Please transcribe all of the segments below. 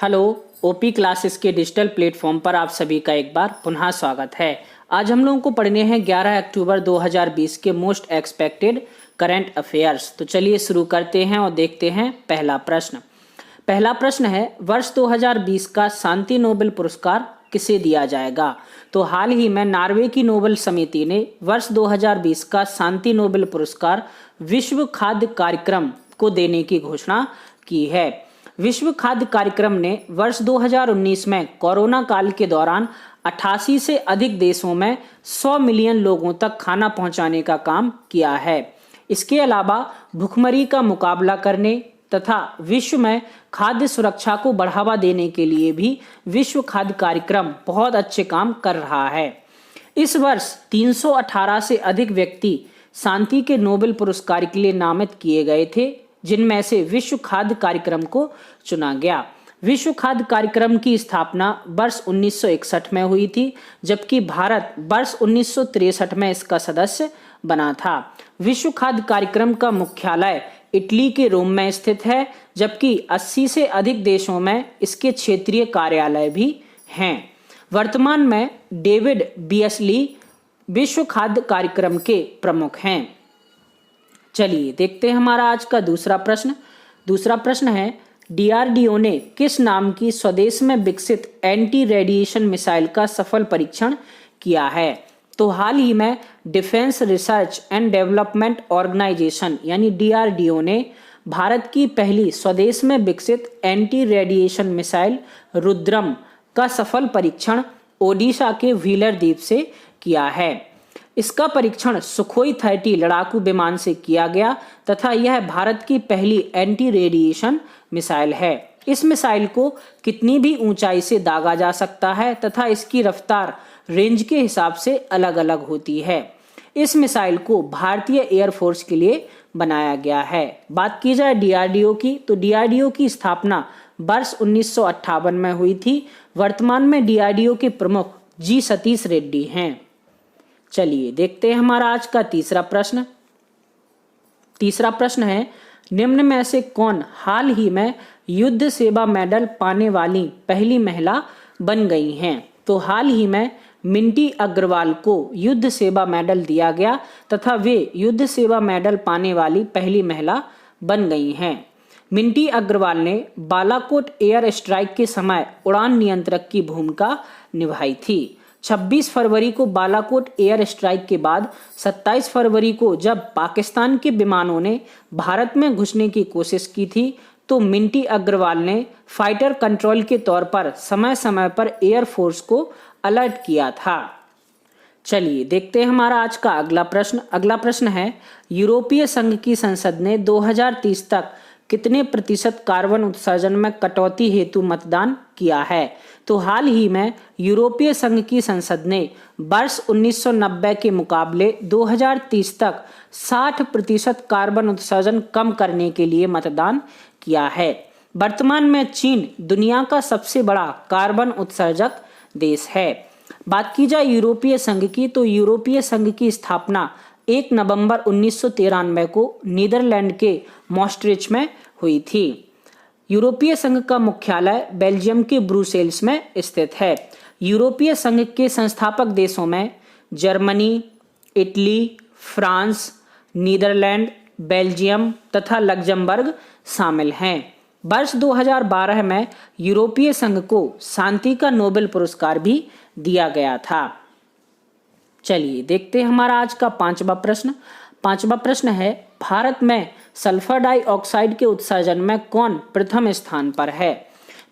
Hello. OP classes के digital platform पर आप सभी का एक बार पुनः स्वागत है। आज हम लोगों को पढ़ने हैं 11 अक्टूबर 2020 के मोस्ट एक्सपेक्टेड करंट अफेयर्स। तो चलिए शुरू करते हैं और देखते हैं पहला प्रश्न है, वर्ष 2020 का शांति नोबेल पुरस्कार किसे दिया जाएगा? तो हाल ही में नॉर्वे की नोबेल समिति ने वर्ष 2020 का शांति नोबेल पुरस्कार विश्व खाद्य कार्यक्रम को देने की घोषणा की है। विश्व खाद्य कार्यक्रम ने वर्ष 2019 में कोरोना काल के दौरान 88 से अधिक देशों में 100 मिलियन लोगों तक खाना पहुंचाने का काम किया है। इसके अलावा भुखमरी का मुकाबला करने तथा विश्व में खाद्य सुरक्षा को बढ़ावा देने के लिए भी विश्व खाद्य कार्यक्रम बहुत अच्छे काम कर रहा है। इस वर्ष 318 से अधिक व्यक्ति शांति के नोबेल पुरस्कार के लिए नामित किए गए थे, जिनमें से विश्व खाद्य कार्यक्रम को चुना गया। विश्व खाद्य कार्यक्रम की स्थापना वर्ष 1961 में हुई थी, जबकि भारत वर्ष 1963 में इसका सदस्य बना था। विश्व खाद्य कार्यक्रम का मुख्यालय इटली के रोम में स्थित है, जबकि 80 से अधिक देशों में इसके क्षेत्रीय कार्यालय भी हैं। वर्तमान में डेविड बियसली विश्व खाद्य कार्यक्रम के प्रमुख हैं। चलिए देखते हैं हमारा आज का दूसरा प्रश्न है, डीआरडीओ ने किस नाम की स्वदेश में विकसित एंटी रेडिएशन मिसाइल का सफल परीक्षण किया है? तो हाल ही में defence research and development organisation यानी डीआरडीओ ने भारत की पहली स्वदेश में विकसित एंटी रेडिएशन मिसाइल रुद्रम का सफल परीक्षण ओडिशा के व्हीलर द्वीप से किया है। इसका परीक्षण सुखोई 30 लड़ाकू विमान से किया गया तथा यह भारत की पहली एंटी रेडिएशन मिसाइल है। इस मिसाइल को कितनी भी ऊंचाई से दागा जा सकता है तथा इसकी रफ्तार रेंज के हिसाब से अलग अलग होती है। इस मिसाइल को भारतीय एयरफोर्स के लिए बनाया गया है। बात की जाए डीआरडीओ की, तो डीआरडीओ की स्थापना वर्ष 1958 में हुई थी। वर्तमान में डीआरडीओ के प्रमुख जी सतीश रेड्डी हैं। चलिए देखते हैं हमारा आज का तीसरा प्रश्न है, निम्न में से कौन हाल ही में युद्ध सेवा मेडल पाने वाली पहली महिला बन गई हैं? तो हाल ही में मिंटी अग्रवाल को युद्ध सेवा मेडल दिया गया तथा वे युद्ध सेवा मेडल पाने वाली पहली महिला बन गई हैं। मिंटी अग्रवाल ने बालाकोट एयर स्ट्राइक के समय उड़ान नियंत्रक की भूमिका निभाई थी। 26 फरवरी को बालाकोट एयर स्ट्राइक के बाद 27 फरवरी को जब पाकिस्तान के विमानों ने भारत में घुसने की कोशिश की थी, तो मिंटी अग्रवाल ने फाइटर कंट्रोल के तौर पर समय समय पर एयरफोर्स को अलर्ट किया था। चलिए देखते हैं हमारा आज का अगला प्रश्न है, यूरोपीय संघ की संसद ने 2030 तक कितने प्रतिशत कार्बन उत्सर्जन में कटौती हेतु मतदान किया है? तो हाल ही में यूरोपीय संघ की संसद ने वर्ष 1990 के मुकाबले 2030 तक 60% कार्बन उत्सर्जन कम करने के लिए मतदान किया है। वर्तमान में चीन दुनिया का सबसे बड़ा कार्बन उत्सर्जक देश है। बात की जाए यूरोपीय संघ की, तो यूरोपीय संघ की स्थापना 1 नवंबर 1993 को नीदरलैंड के मॉस्ट्रिच में हुई थी। यूरोपीय संघ का मुख्यालय बेल्जियम के ब्रुसेल्स में स्थित है। यूरोपीय संघ के संस्थापक देशों में Germany, Italy, France, Netherland, Belgium तथा लग्जमबर्ग शामिल हैं। वर्ष 2012 में यूरोपीय संघ को शांति का नोबेल पुरस्कार भी दिया गया था। चलिए देखते हैं हमारा आज का पांचवा प्रश्न है, भारत में सल्फर डाइऑक्साइड के उत्सर्जन में कौन प्रथम स्थान पर है?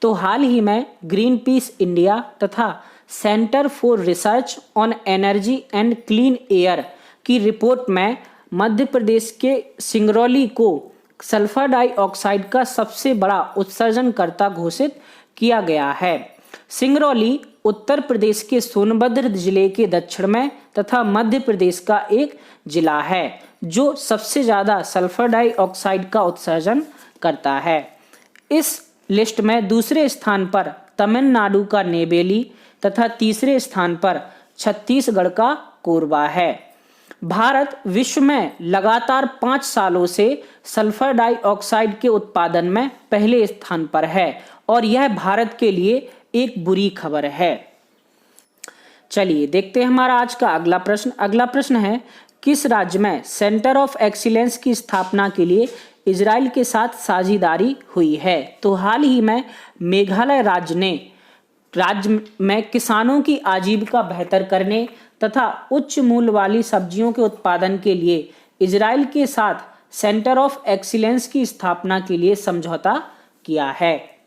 तो हाल ही में ग्रीन पीस इंडिया तथा centre for research on energy and clean air की रिपोर्ट में मध्य प्रदेश के सिंगरौली को सल्फर डाइऑक्साइड का सबसे बड़ा उत्सर्जनकर्ता घोषित किया गया है। सिंगरौली उत्तर प्रदेश के सोनभद्र जिले के दक्षिण में तथा मध्य प्रदेश का एक जिला है जो सबसे ज्यादा सल्फर डाइऑक्साइड का उत्सर्जन करता है। इस लिस्ट में दूसरे स्थान पर तमिलनाडु का नेवेली तथा तीसरे स्थान पर छत्तीसगढ़ का कोरबा है। भारत विश्व में लगातार 5 सालों से सल्फर डाइऑक्साइड के उत्पादन में पहले स्थान पर है और यह भारत के लिए एक बुरी खबर है। चलिए देखते हैं हमारा आज का अगला प्रश्न। अगला प्रश्न है, किस राज्य में सेंटर ऑफ एक्सीलेंस की स्थापना के लिए इजराइल के साथ साझेदारी हुई है? तो हाल ही में मेघालय राज्य में किसानों की आजीविका बेहतर करने तथा उच्च मूल्य वाली सब्जियों के उत्पादन के लिए इजराइल के साथ सेंटर ऑफ एक्सीलेंस की स्थापना के लिए समझौता किया है।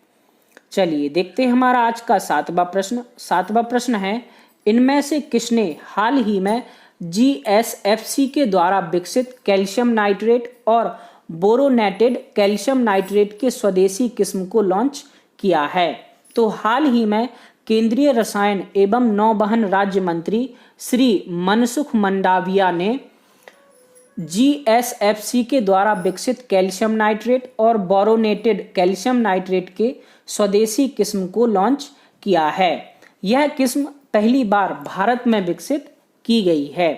चलिए देखते हैं हमारा आज का 7वां प्रश्न। 7वां प्रश्न है, इनमें से किसने हाल ही में GSFC के द्वारा विकसित कैल्शियम नाइट्रेट और बोरोनेटेड कैल्शियम नाइट्रेट के स्वदेशी किस्म को लॉन्च किया है? तो हाल ही में केंद्रीय रसायन एवं नौवहन राज्य मंत्री श्री मनसुख मंडाविया ने GSFC के द्वारा विकसित कैल्शियम नाइट्रेट और बोरोनेटेड कैल्शियम नाइट्रेट के स्वदेशी किस्म को लॉन्च किया है। यह किस्म पहली बार भारत में विकसित की गई है।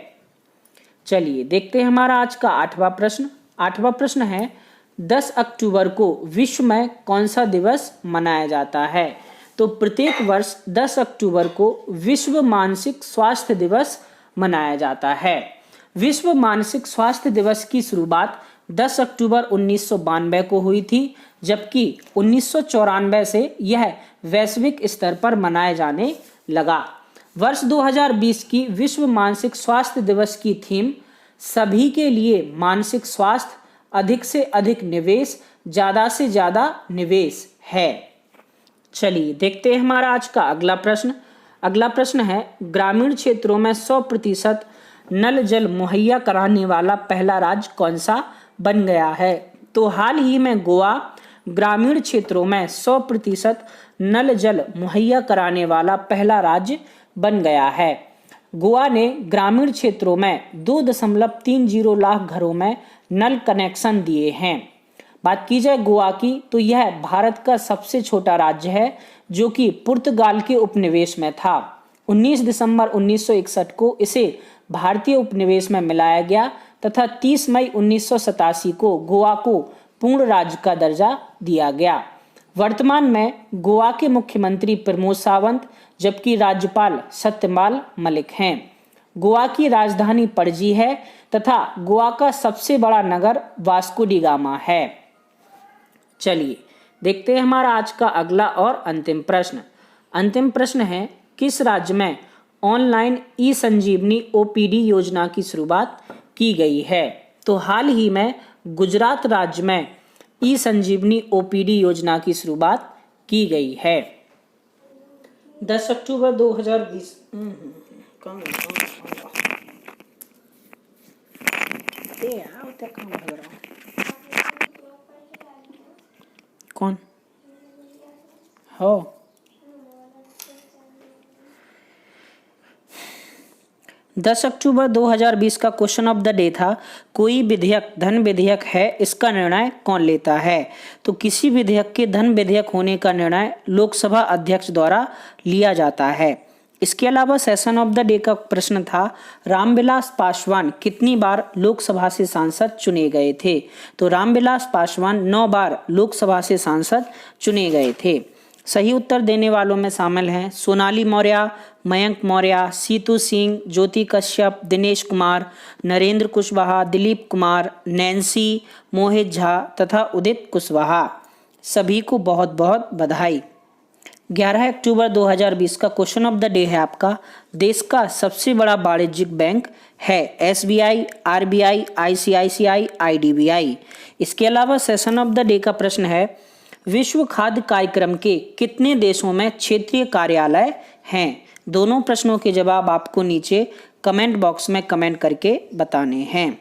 चलिए देखते हैं हमारा आज का 8वां प्रश्न। 8वां प्रश्न है, 10 अक्टूबर को विश्व में कौन सा दिवस मनाया जाता है? तो प्रत्येक वर्ष 10 अक्टूबर को विश्व मानसिक स्वास्थ्य दिवस मनाया जाता है। विश्व मानसिक स्वास्थ्य दिवस की शुरुआत 10 अक्टूबर 1992 को हुई थी, जबकि 1994 से यह वैश्विक स्तर पर मनाया जाने लगा। वर्ष 2020 की विश्व मानसिक स्वास्थ्य दिवस की थीम सभी के लिए मानसिक स्वास्थ्य, अधिक से अधिक निवेश, ज्यादा से ज्यादा निवेश है। चलिए देखते हैं हमारा आज का अगला प्रश्न। अगला प्रश्न है, ग्रामीण क्षेत्रों में 100% नल जल मुहैया कराने वाला पहला राज्य कौन सा बन गया है? तो हाल ही में गोवा ग्रामीण क्षेत्रों में 100% नल जल मुहैया कराने वाला पहला राज्य बन गया है। गोवा ने ग्रामीण क्षेत्रों में 2.30 लाख घरों में नल कनेक्शन दिए हैं। बात की जाए गोवा की, तो यह भारत का सबसे छोटा राज्य है जो कि पुर्तगाल के उपनिवेश में था। 19 दिसंबर 1961 को इसे भारतीय उपनिवेश में मिलाया गया तथा 30 मई 1987 को गोवा को पूर्ण राज्य का दर्जा दिया गया। वर्तमान में गोवा के मुख्यमंत्री प्रमोद सावंत जबकि राज्यपाल सत्यपाल मलिक हैं। गोवा की राजधानी पणजी है तथा गोवा का सबसे बड़ा नगर वास्को डी गामा है। चलिए देखते हैं हमारा आज का अगला और अंतिम प्रश्न। अंतिम प्रश्न है, किस राज्य में ऑनलाइन ई-संजीवनी OPD योजना की शुरुआत की गई है? तो हाल ही में गुजरात राज्य में ई-संजीवनी OPD योजना की शुरुआत की गई है। 10 अक्टूबर 2020 कौन हो? 10 अक्टूबर 2020 का क्वेश्चन ऑफ द डे था, कोई विधेयक धन विधेयक है, इसका निर्णय कौन लेता है? तो किसी विधेयक के धन विधेयक होने का निर्णय लोकसभा अध्यक्ष द्वारा लिया जाता है। इसके अलावा सेशन ऑफ द डे का प्रश्न था, रामविलास पासवान कितनी बार लोकसभा से सांसद चुने गए थे? तो रामविलास पासवान 9 बार लोकसभा से सांसद चुने गए थे। सही उत्तर देने वालों में शामिल हैं सोनाली मौर्य, मयंक मौर्य, सीतू सिंह, ज्योति कश्यप, दिनेश कुमार, नरेंद्र कुशवाहा, दिलीप कुमार, नैन्सी, मोहित झा तथा उदित कुशवाहा। सभी को बहुत बहुत बधाई। 11 अक्टूबर 2020 का क्वेश्चन ऑफ द डे है आपका, देश का सबसे बड़ा वाणिज्यिक बैंक है SBI, RBI, ICICI, IDBI। इसके अलावा सेशन ऑफ द डे का प्रश्न है, विश्व खाद्य कार्यक्रम के कितने देशों में क्षेत्रीय कार्यालय हैं? दोनों प्रश्नों के जवाब आपको नीचे कमेंट बॉक्स में कमेंट करके बताने हैं।